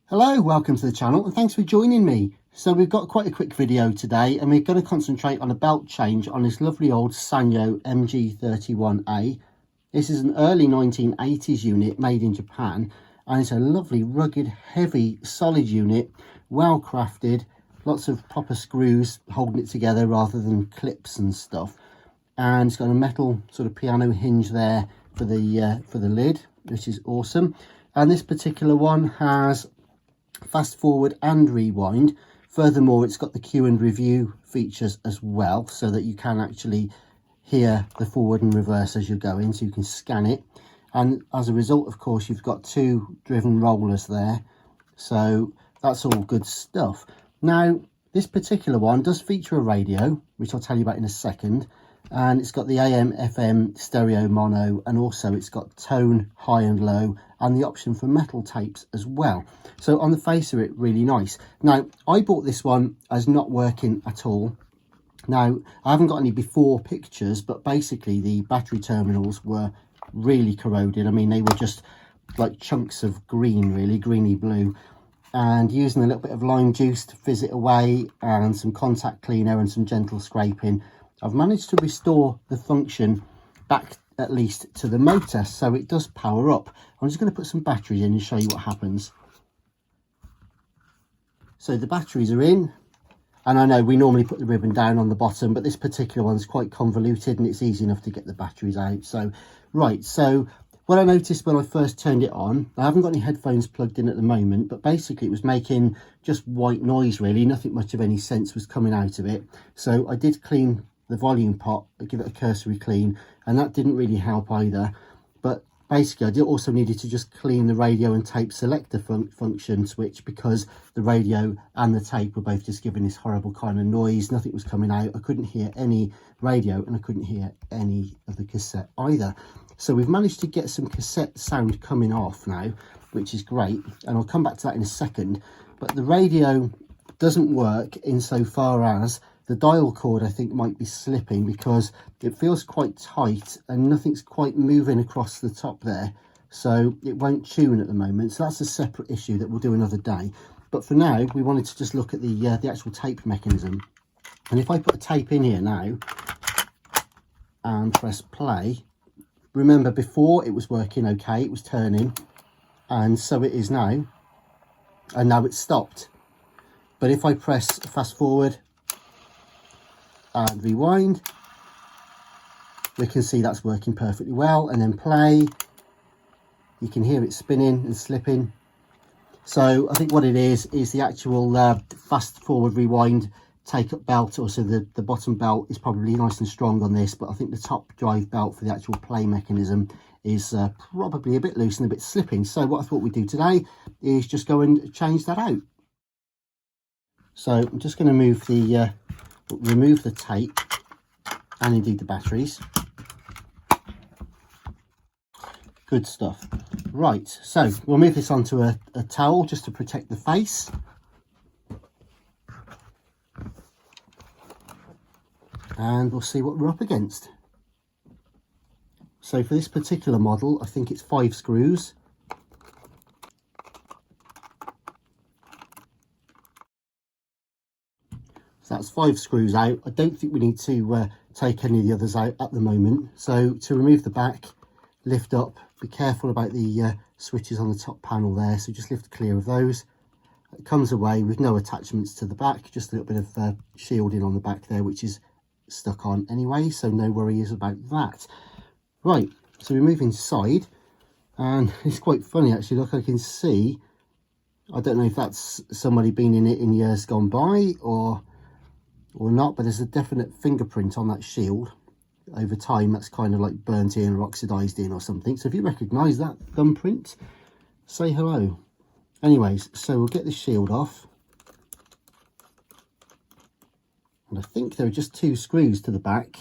Hello, welcome to the channel and thanks for joining me. So we've got quite a quick video today and we're going to concentrate on a belt change on this lovely old Sanyo M-G31A. This is an early 1980s unit made in Japan and it's a lovely, rugged, heavy, solid unit, well crafted, lots of proper screws holding it together rather than clips and stuff. And it's got a metal sort of piano hinge there for the lid, which is awesome. And this particular one has fast forward and rewind. Furthermore, it's got the cue and review features as well, so that you can actually hear the forward and reverse as you're going, so you can scan it. And as a result, of course, you've got two driven rollers there, so that's all good stuff. Now this particular one does feature a radio, which I'll tell you about in a second, and it's got the AM FM stereo mono, and also it's got tone high and low and the option for metal tapes as well. So on the face of it, really nice. Now I bought this one as not working at all. Now I haven't got any before pictures, but basically the battery terminals were really corroded. I mean, they were just like chunks of green, really greeny blue, and using a little bit of lime juice to fizz it away and some contact cleaner and some gentle scraping, I've managed to restore the function back at least to the motor, so it does power up. I'm just going to put some batteries in and show you what happens. So the batteries are in, and I know we normally put the ribbon down on the bottom, but this particular one's quite convoluted and it's easy enough to get the batteries out. So right, so what I noticed when I first turned it on, I haven't got any headphones plugged in at the moment, but basically it was making just white noise really, nothing much of any sense was coming out of it. So I did clean the volume pot, give it a cursory clean, and that didn't really help either. But basically I did also needed to just clean the radio and tape selector function switch, because the radio and the tape were both just giving this horrible kind of noise. Nothing was coming out. I couldn't hear any radio and I couldn't hear any of the cassette either. So we've managed to get some cassette sound coming off now, which is great, and I'll come back to that in a second. But the radio doesn't work insofar as the dial cord, I think, might be slipping because it feels quite tight and nothing's quite moving across the top there, so it won't tune at the moment. So that's a separate issue that we'll do another day. But for now, we wanted to just look at the actual tape mechanism. And if I put a tape in here now and press play, remember before it was working okay, it was turning, and so it is now, and now it's stopped. But if I press fast forward and rewind, we can see that's working perfectly well, and then play, you can hear it spinning and slipping. So I think what it is the actual fast forward rewind take up belt, or so the bottom belt is probably nice and strong on this, but I think the top drive belt for the actual play mechanism is probably a bit loose and a bit slipping. So what I thought we'd do today is just go and change that out. So I'm just going to remove the tape and indeed the batteries. Good stuff. Right, so we'll move this onto a towel just to protect the face. And we'll see what we're up against. So for this particular model, I think it's 5 screws. So that's 5 screws out. I don't think we need to take any of the others out at the moment. So to remove the back, lift up, be careful about the switches on the top panel there. So just lift clear of those. It comes away with no attachments to the back, just a little bit of shielding on the back there, which is stuck on anyway, so no worries about that. Right, so we move inside, and it's quite funny actually. Look, I can see, I don't know if that's somebody been in it in years gone by or not, but there's a definite fingerprint on that shield. Over time that's kind of like burnt in or oxidized in or something. So if you recognize that thumbprint, say hello. Anyways, so we'll get the shield off, and I think there are just 2 screws to the back.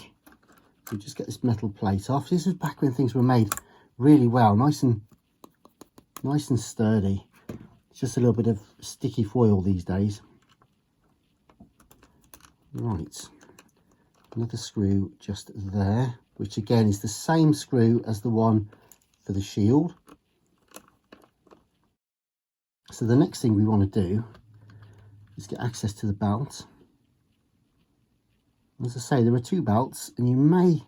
So just get this metal plate off. This was back when things were made really well, nice and sturdy. It's just a little bit of sticky foil these days. Right, another screw just there, which again is the same screw as the one for the shield. So the next thing we want to do is get access to the belt. As I say, there are two belts, and you may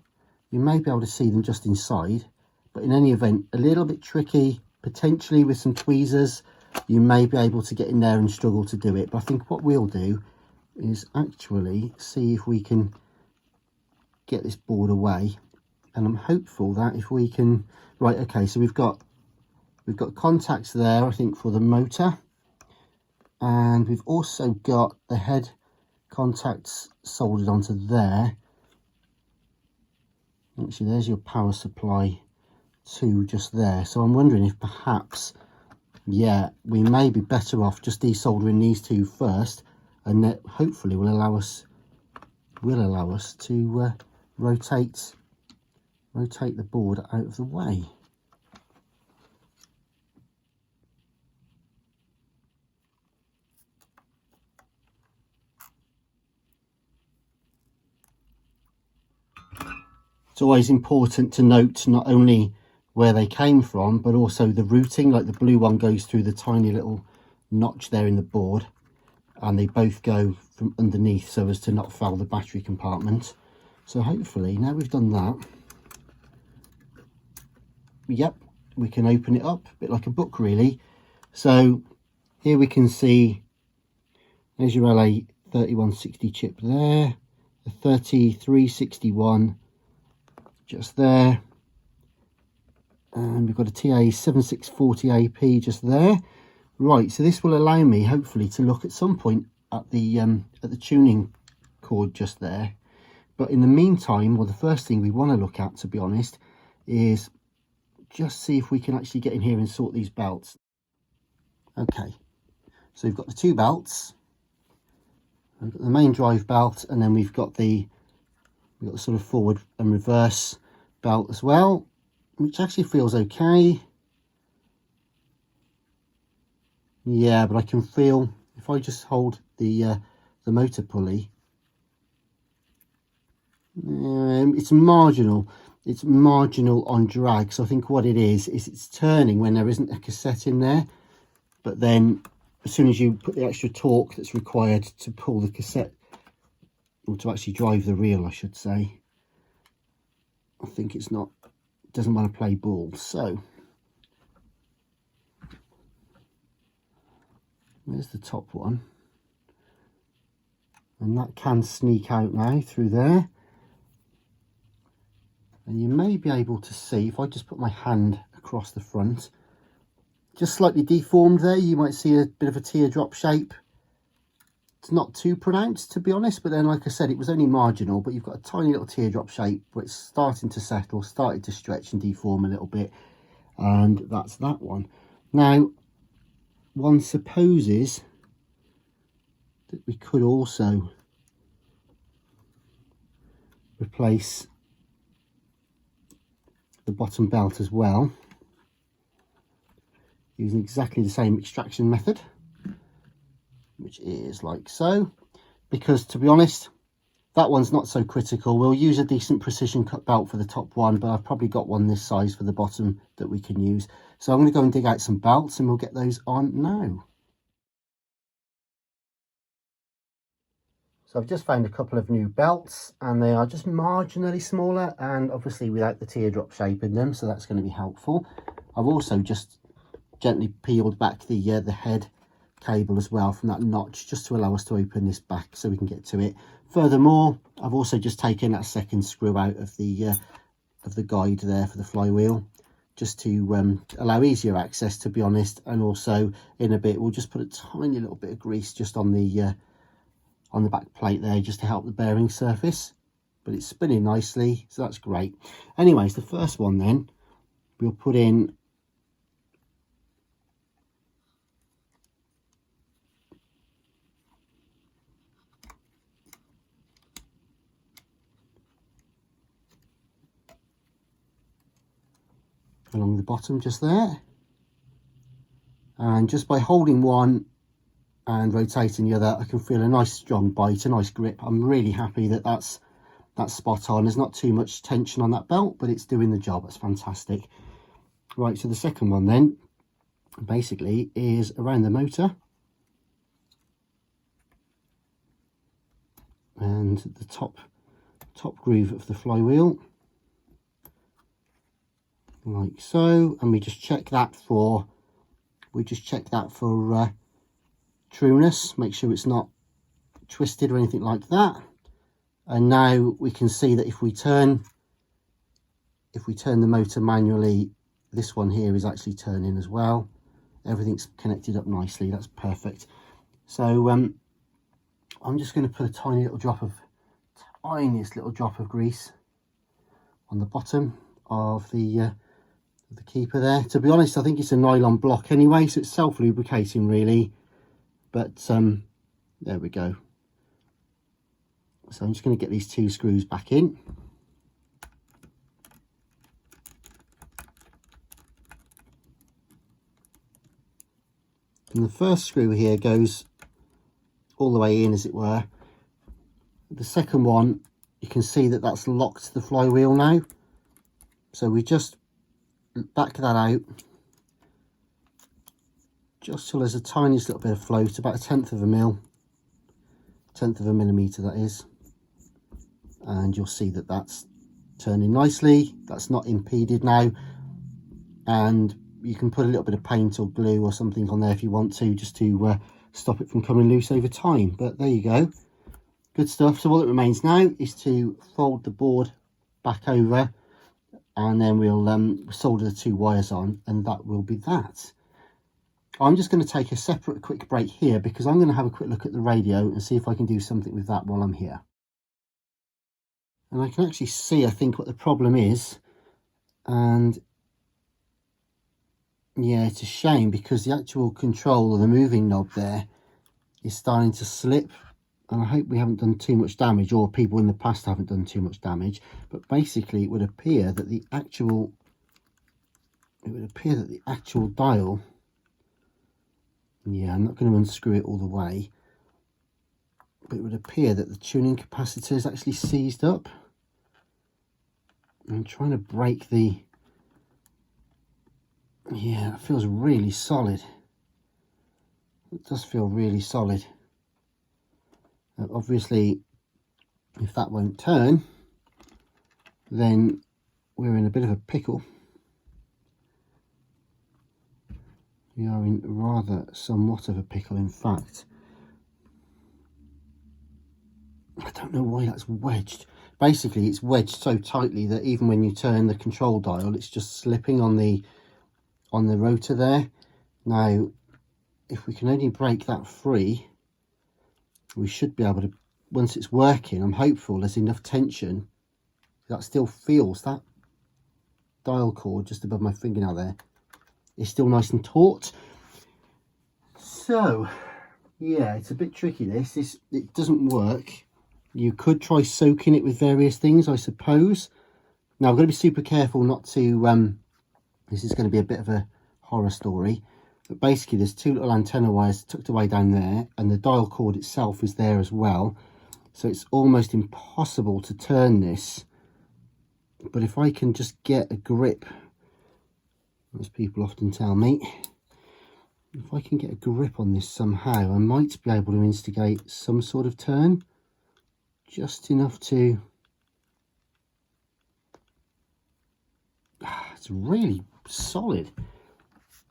be able to see them just inside, but in any event, a little bit tricky, potentially with some tweezers. You may be able to get in there and struggle to do it, but I think what we'll do is actually see if we can get this board away, and I'm hopeful that if we can, right, okay, so we've got contacts there, I think, for the motor, and we've also got the head contacts soldered onto there. Actually, there's your power supply too, just there. So I'm wondering if perhaps, yeah, we may be better off just desoldering these two first, and that hopefully will allow us to rotate the board out of the way. It's always important to note not only where they came from, but also the routing. Like the blue one goes through the tiny little notch there in the board, and they both go from underneath so as to not foul the battery compartment. So hopefully, now we've done that, yep, we can open it up, a bit like a book really. So here we can see there's your LA3160 chip there, the 3361 just there, and we've got a TA7640AP just there. Right, so this will allow me hopefully to look at some point at the tuning cord just there. But in the meantime, well, the first thing we want to look at, to be honest, is just see if we can actually get in here and sort these belts. Okay, so we've got the two belts. We've got the main drive belt, and then we've got the sort of forward and reverse belt as well, which actually feels okay. Yeah, but I can feel, if I just hold the motor pulley, it's marginal on drag. So I think what it is it's turning when there isn't a cassette in there, but then as soon as you put the extra torque that's required to pull the cassette, or to actually drive the reel, I should say, I think it doesn't want to play ball. So there's the top one, and that can sneak out now through there, and you may be able to see, if I just put my hand across the front, just slightly deformed there, you might see a bit of a teardrop shape. It's not too pronounced, to be honest, but then, like I said, it was only marginal, but you've got a tiny little teardrop shape where it's starting to settle, started to stretch and deform a little bit, and that's that one. Now, one supposes that we could also replace the bottom belt as well, using exactly the same extraction method, which is like so, because to be honest, that one's not so critical. We'll use a decent precision cut belt for the top one, but I've probably got one this size for the bottom that we can use. So I'm going to go and dig out some belts, and we'll get those on now. So I've just found a couple of new belts, and they are just marginally smaller and obviously without the teardrop shape in them, so that's going to be helpful. I've also just gently peeled back the head cable as well from that notch, just to allow us to open this back so we can get to it. Furthermore, I've also just taken that second screw out of the guide there for the flywheel, just to allow easier access, to be honest. And also in a bit we'll just put a tiny little bit of grease just on the back plate there, just to help the bearing surface. But it's spinning nicely, so that's great. Anyways, the first one then we'll put in along the bottom just there, and just by holding one and rotating the other, I can feel a nice strong bite, a nice grip. I'm really happy that that's spot on. There's not too much tension on that belt, but it's doing the job. That's fantastic. Right, so the second one then, basically is around the motor and the top groove of the flywheel, like so, and we just check that for trueness, make sure it's not twisted or anything like that. And now we can see that if we turn the motor manually, this one here is actually turning as well. Everything's connected up nicely. That's perfect. So I'm just going to put a tiniest little drop of grease on the bottom of the keeper there. To be honest, I think it's a nylon block anyway, so it's self-lubricating really, but there we go. So I'm just going to get these 2 screws back in. And the first screw here goes all the way in, as it were. The second one, you can see that that's locked the flywheel now. So we just back that out just till there's a tiniest little bit of float, about 1/10 of a millimetre that is, and you'll see that that's turning nicely. That's not impeded now, and you can put a little bit of paint or glue or something on there if you want to, just to stop it from coming loose over time. But there you go, good stuff. So all that remains now is to fold the board back over, and then we'll solder the 2 wires on, and that will be that. I'm just going to take a separate quick break here because I'm going to have a quick look at the radio and see if I can do something with that while I'm here. And I can actually see, I think, what the problem is. And yeah, it's a shame because the actual control of the moving knob there is starting to slip. And I hope we haven't done too much damage, or people in the past haven't done too much damage. But basically it would appear that the actual dial, yeah, I'm not going to unscrew it all the way, but it would appear that the tuning capacitor is actually seized up. I'm trying to break the, yeah, it feels really solid. It does feel really solid. Obviously, if that won't turn, then we're in a bit of a pickle. We are in rather somewhat of a pickle, in fact. I don't know why that's wedged. Basically, it's wedged so tightly that even when you turn the control dial, it's just slipping on the rotor there. Now, if we can only break that free, we should be able to, once it's working, I'm hopeful there's enough tension that still feels that dial cord just above my fingernail there is still nice and taut. So yeah, it's a bit tricky this. It doesn't work. You could try soaking it with various things, I suppose. Now I've got to be super careful not to this is going to be a bit of a horror story, but basically there's 2 little antenna wires tucked away down there, and the dial cord itself is there as well, so it's almost impossible to turn this. But if I can just get a grip, as people often tell me, if I can get a grip on this somehow, I might be able to instigate some sort of turn, just enough to, it's really solid,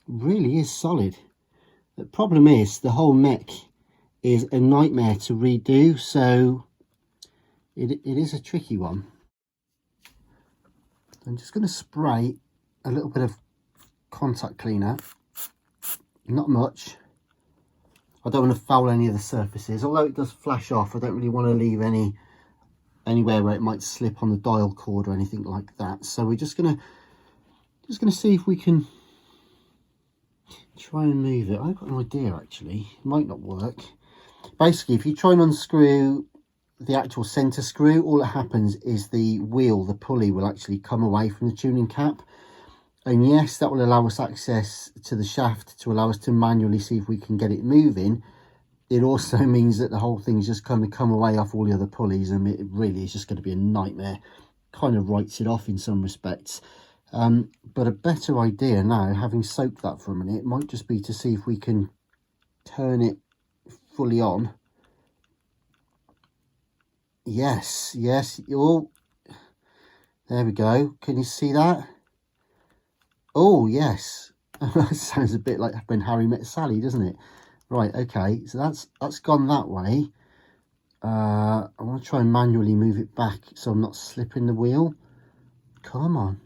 really is solid. The problem is the whole mech is a nightmare to redo, so it is a tricky one. I'm just going to spray a little bit of contact cleaner, not much. I don't want to foul any of the surfaces, although it does flash off. I don't really want to leave anywhere where it might slip on the dial cord or anything like that. So we're just gonna see if we can try and move it. I've got an idea actually. It might not work. Basically, if you try and unscrew the actual center screw, all that happens is the wheel, the pulley, will actually come away from the tuning cap. And yes, that will allow us access to the shaft to allow us to manually see if we can get it moving. It also means that the whole thing's just kind of come away off all the other pulleys, and it really is just going to be a nightmare. Kind of writes it off in some respects. But a better idea now, having soaked that for a minute, might just be to see if we can turn it fully on. Yes, yes. Oh, there we go. Can you see that? Oh, yes. That sounds a bit like When Harry Met Sally, doesn't it? Right, okay. So that's gone that way. I want to try and manually move it back so I'm not slipping the wheel. Come on.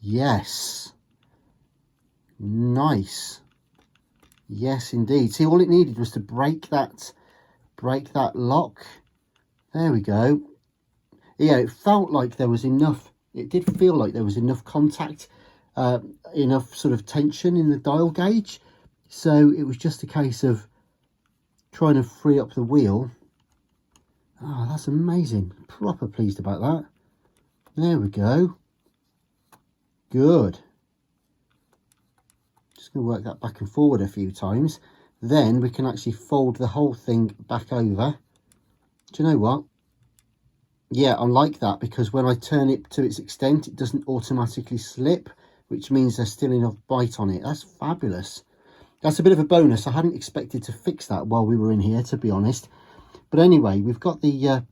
Yes. Nice. Yes, indeed. See, all it needed was to break that lock. There we go. Yeah, it felt like there was enough. It did feel like there was enough contact, enough sort of tension in the dial gauge. So it was just a case of trying to free up the wheel. Oh, that's amazing. Proper pleased about that. There we go. Good. Just going to work that back and forward a few times. Then we can actually fold the whole thing back over. Do you know what? Yeah, I like that, because when I turn it to its extent, it doesn't automatically slip, which means there's still enough bite on it. That's fabulous. That's a bit of a bonus. I hadn't expected to fix that while we were in here, to be honest. But anyway, we've got the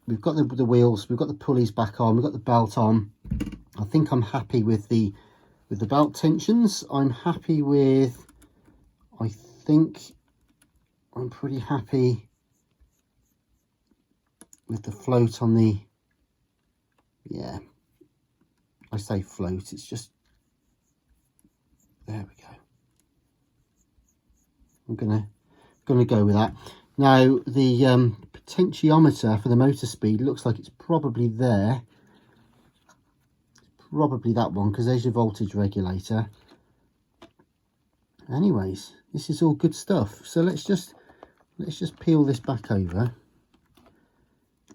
wheels, we've got the pulleys back on, we've got the belt on. I think I'm happy with the belt tensions. I'm happy with, I think I'm pretty happy with the float on the, yeah, I say float, it's just, there we go. I'm gonna go with that. Now the potentiometer for the motor speed looks like it's probably there. Probably that one, because there's your voltage regulator. Anyways, this is all good stuff. So let's just peel this back over,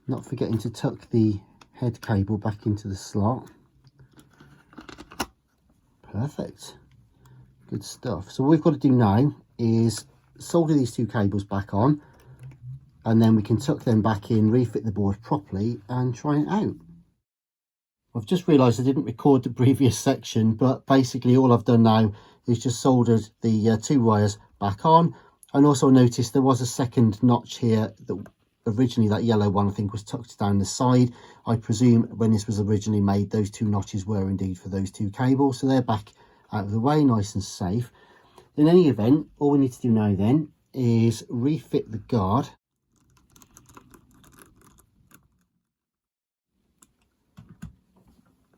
not forgetting to tuck the head cable back into the slot. Perfect. Good stuff. So what we've got to do now is solder these two cables back on, and then we can tuck them back in, refit the board properly and try it out. I've just realised I didn't record the previous section, but basically all I've done now is just soldered the two wires back on, and also noticed there was a second notch here that originally, that yellow one, I think, was tucked down the side. I presume when this was originally made, those two notches were indeed for those two cables, so they're back out of the way, nice and safe. In any event, all we need to do now then is refit the guard.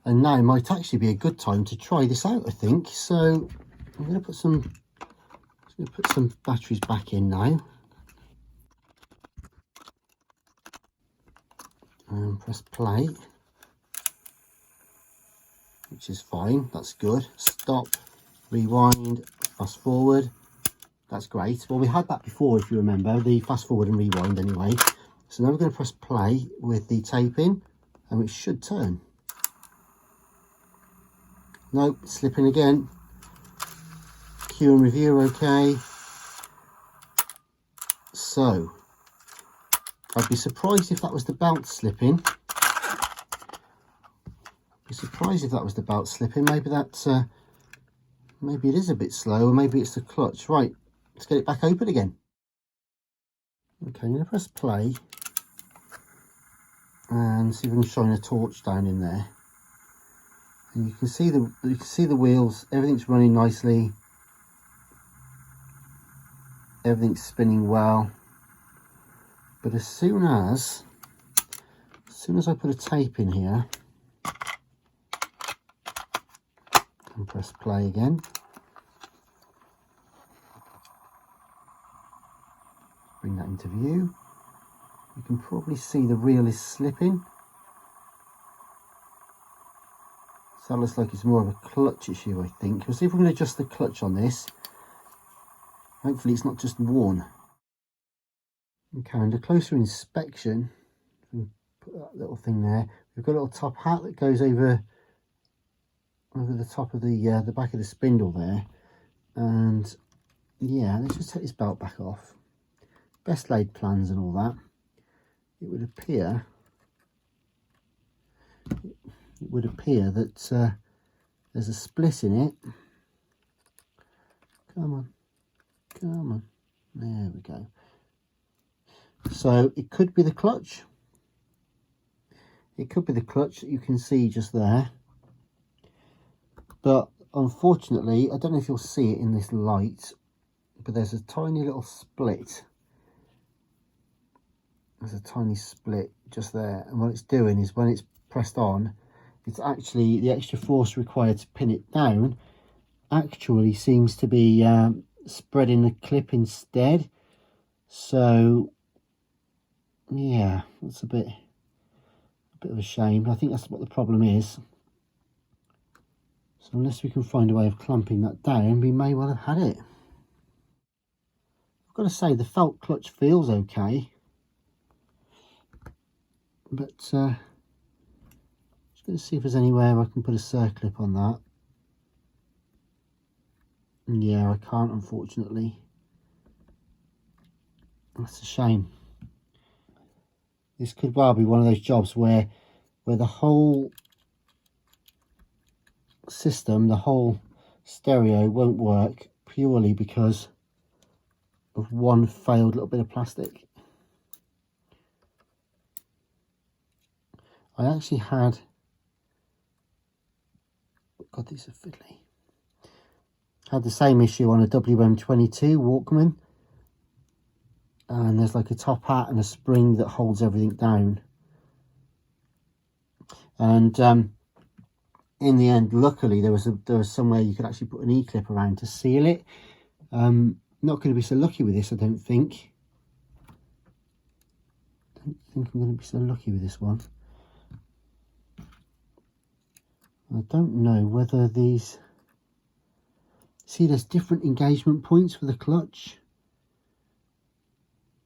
And now might actually be a good time to try this out, I think. So I'm going to put some batteries back in now. And press play, which is fine. That's good. Stop, rewind, fast forward. That's great. Well, we had that before, if you remember, the fast forward and rewind anyway. So now we're going to press play with the tape in, and it should turn. Nope, slipping again. Cue and review, okay. So, I'd be surprised if that was the belt slipping. Maybe that's, maybe it is a bit slow, or maybe it's the clutch. Right, let's get it back open again. Okay, I'm going to press play and see if we can shine a torch down in there. And you can see the wheels, everything's running nicely, everything's spinning well. But as soon as I put a tape in here and press play again, bring that into view, you can probably see the reel is slipping. So that looks like it's more of a clutch issue, I think. We'll see if we can adjust the clutch on this. Hopefully it's not just worn. Okay, and a closer inspection, put that little thing there. We've got a little top hat that goes over the top of the back of the spindle there. And yeah, let's just take this belt back off. Best laid plans and all that. It would appear it would appear that there's a split in it. Come on, come on, there we go. So it could be the clutch. It could be the clutch that you can see just there. But unfortunately, I don't know if you'll see it in this light, but there's a tiny little split. There's a tiny split just there. And what it's doing is when it's pressed on, it's actually the extra force required to pin it down actually seems to be spreading the clip instead. So yeah, that's a bit of a shame. I think that's what the problem is. So unless we can find a way of clamping that down, we may well have had it. I've got to say, the felt clutch feels okay. But just going to see if there's anywhere I can put a circlip on that. Yeah, I can't, unfortunately. That's a shame. This could well be one of those jobs where the whole system, the whole stereo won't work purely because of one failed little bit of plastic. I actually had, God, these are fiddly. Had the same issue on a WM22 Walkman, and there's like a top hat and a spring that holds everything down. And in the end, luckily, there was somewhere you could actually put an E-clip around to seal it. Not going to be so lucky with this, I don't think. Don't think I'm going to be so lucky with this one. I don't know whether these... See, there's different engagement points for the clutch.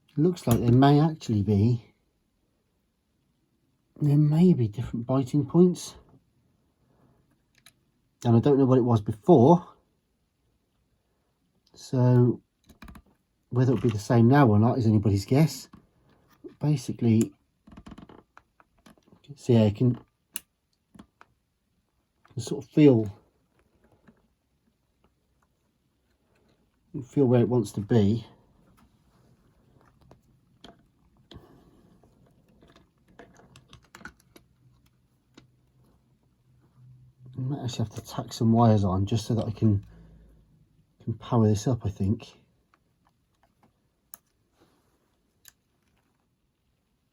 It looks like there may actually be... There may be different biting points. And I don't know what it was before. So, whether it'll be the same now or not is anybody's guess. But basically, see, I can sort of feel where it wants to be. I might actually have to tack some wires on just so that I can power this up, I think.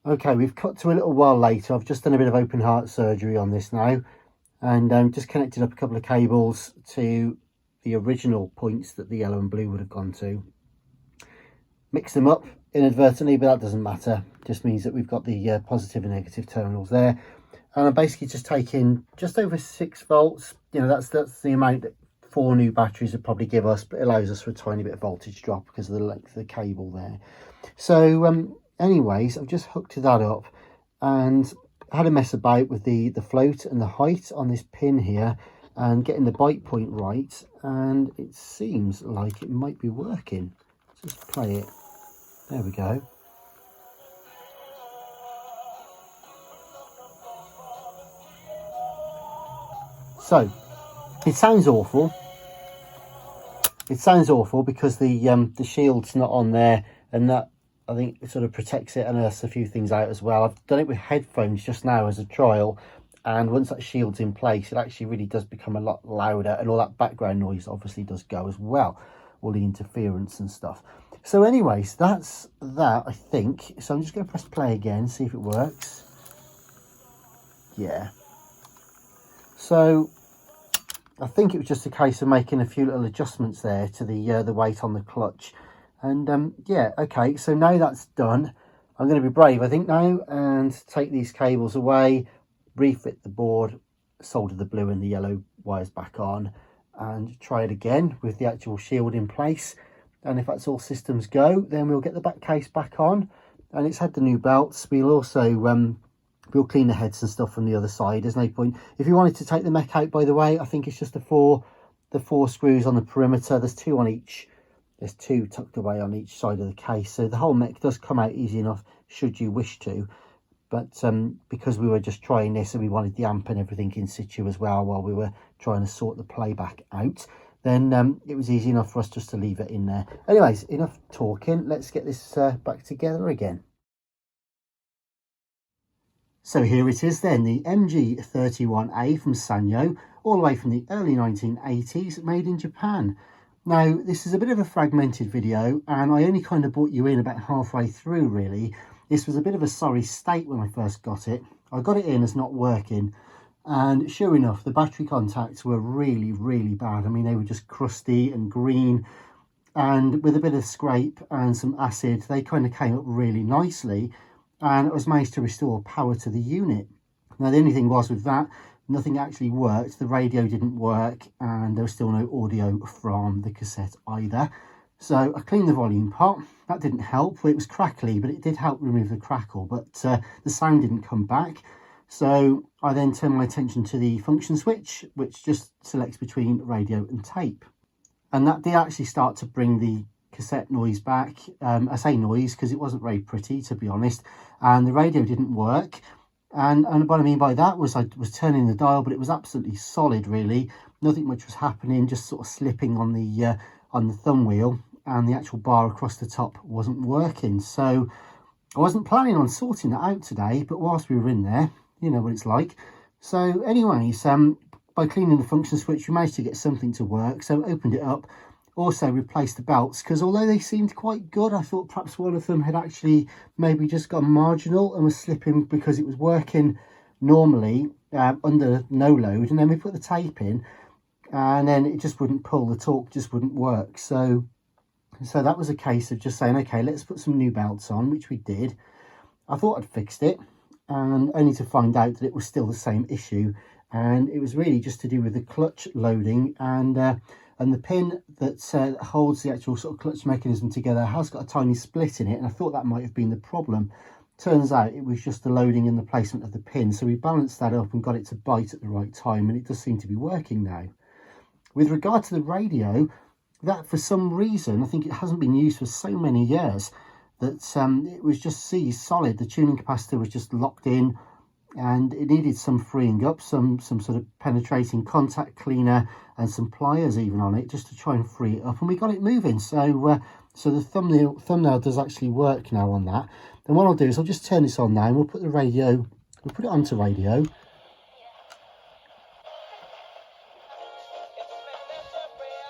Okay, we've cut to a little while later. I've just done a bit of open heart surgery on this now, and just connected up a couple of cables to the original points that the yellow and blue would have gone to. Mix them up inadvertently, but that doesn't matter. Just means that we've got the positive and negative terminals there. And I'm basically just taking just over 6 volts. You know, that's the amount that 4 new batteries would probably give us, but it allows us for a tiny bit of voltage drop because of the length of the cable there. So anyways, I've just hooked that up and had a mess about with the float and the height on this pin here and getting the bite point right, and it seems like it might be working. Let's just play it. There we go. So it sounds awful. It sounds awful because the shield's not on there, and that, I think, it sort of protects it and earths a few things out as well. I've done it with headphones just now as a trial, and once that shield's in place, it actually really does become a lot louder, and all that background noise obviously does go as well, all the interference and stuff. So anyways, that's that, I think. So I'm just going to press play again, see if it works. Yeah. So I think it was just a case of making a few little adjustments there to the weight on the clutch. And yeah, okay, so now that's done, I'm going to be brave, I think, now, and take these cables away, refit the board, solder the blue and the yellow wires back on, and try it again with the actual shield in place. And if that's all systems go, then we'll get the back case back on, and it's had the new belts. We'll also we'll clean the heads and stuff from the other side. There's no point. If you wanted to take the mech out, by the way, I think it's just the four screws on the perimeter. There's 2 on each. There's 2 tucked away on each side of the case, so the whole mech does come out easy enough should you wish to. but because we were just trying this and we wanted the amp and everything in situ as well while we were trying to sort the playback out, then it was easy enough for us just to leave it in there. Anyways, enough talking, let's get this back together again. So here it is then, the M-G31A from Sanyo, all the way from the early 1980s, made in Japan. Now, this is a bit of a fragmented video, and I only kind of brought you in about halfway through, really. This was a bit of a sorry state when I first got it. I got it in as not working, and sure enough, the battery contacts were really, really bad. I mean, they were just crusty and green, and with a bit of scrape and some acid, they kind of came up really nicely, and it was managed to restore power to the unit. Now, the only thing was with that, nothing actually worked. The radio didn't work, and there was still no audio from the cassette either. So I cleaned the volume pot. That didn't help. It was crackly, but it did help remove the crackle, but the sound didn't come back. So I then turned my attention to the function switch, which just selects between radio and tape. And that did actually start to bring the cassette noise back. I say noise because it wasn't very pretty, to be honest, and the radio didn't work. And what I mean by that was I was turning the dial, but it was absolutely solid, really. Nothing much was happening, just sort of slipping on the thumb wheel, and the actual bar across the top wasn't working. So I wasn't planning on sorting that out today, but whilst we were in there, you know what it's like. So anyways, by cleaning the function switch, we managed to get something to work. So opened it up, also replaced the belts, because although they seemed quite good, I thought perhaps one of them had actually maybe just gone marginal and was slipping because it was working normally under no load, and then we put the tape in and then it just wouldn't pull, the torque just wouldn't work. So that was a case of just saying, okay, let's put some new belts on, which we did. I thought I'd fixed it, and only to find out that it was still the same issue, and it was really just to do with the clutch loading, and the pin that holds the actual sort of clutch mechanism together has got a tiny split in it, and I thought that might have been the problem. Turns out it was just the loading and the placement of the pin, so we balanced that up and got it to bite at the right time, and it does seem to be working now. With regard to the radio, that for some reason, I think it hasn't been used for so many years, that it was just seized solid. The tuning capacitor was just locked in, and it needed some freeing up, some sort of penetrating contact cleaner and some pliers even on it, just to try and free it up, and we got it moving. So so the thumbnail does actually work now on that. And what I'll do is I'll just turn this on now, and we'll put it onto radio.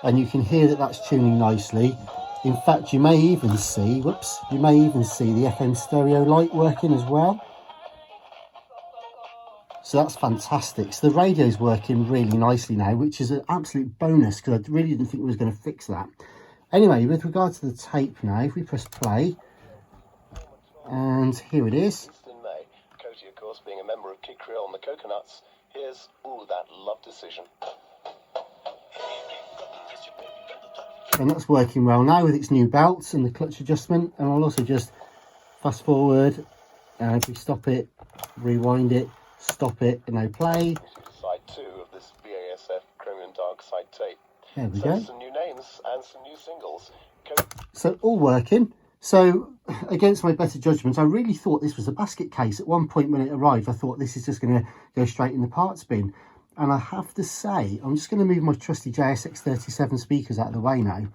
And you can hear that that's tuning nicely. In fact, you may even see, the FM stereo light working as well. So that's fantastic. So the radio's working really nicely now, which is an absolute bonus, because I really didn't think we was going to fix that. Anyway, with regard to the tape now, if we press play, and here it is. Cody, of course, being a member of Kid Creole and the Coconuts, here's Ooh That Love Decision. And that's working well now with its new belts and the clutch adjustment. And I'll also just fast forward, and if we stop it, rewind it, stop it, and now play. Side 2 of this BASF Chromium Dark side tape. There we go. Some new names and some new singles. So all working. So against my better judgment, I really thought this was a basket case. At one point when it arrived, I thought this is just going to go straight in the parts bin. And I have to say, I'm just going to move my trusty JSX37 speakers out of the way now.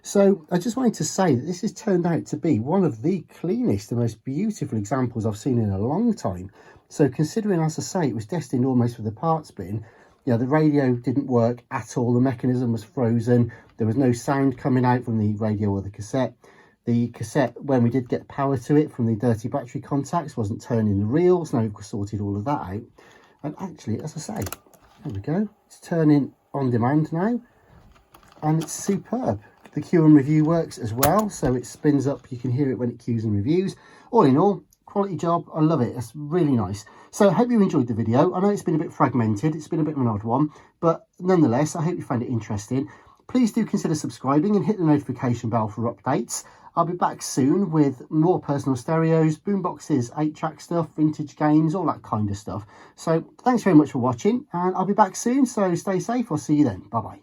So I just wanted to say that this has turned out to be one of the cleanest and most beautiful examples I've seen in a long time. So considering, as I say, it was destined almost for the parts bin, you know, the radio didn't work at all. The mechanism was frozen. There was no sound coming out from the radio or the cassette. The cassette, when we did get power to it from the dirty battery contacts, wasn't turning the reels. Now we've sorted all of that out. And actually, as I say, there we go. It's turning on demand now, and it's superb. The cue and review works as well, so it spins up. You can hear it when it cues and reviews. All in all, quality job. I love it. It's really nice. So I hope you enjoyed the video. I know it's been a bit fragmented. It's been a bit of an odd one, but nonetheless, I hope you found it interesting. Please do consider subscribing and hit the notification bell for updates. I'll be back soon with more personal stereos, boomboxes, 8-track stuff, vintage games, all that kind of stuff. So thanks very much for watching, and I'll be back soon, so stay safe. I'll see you then. Bye-bye.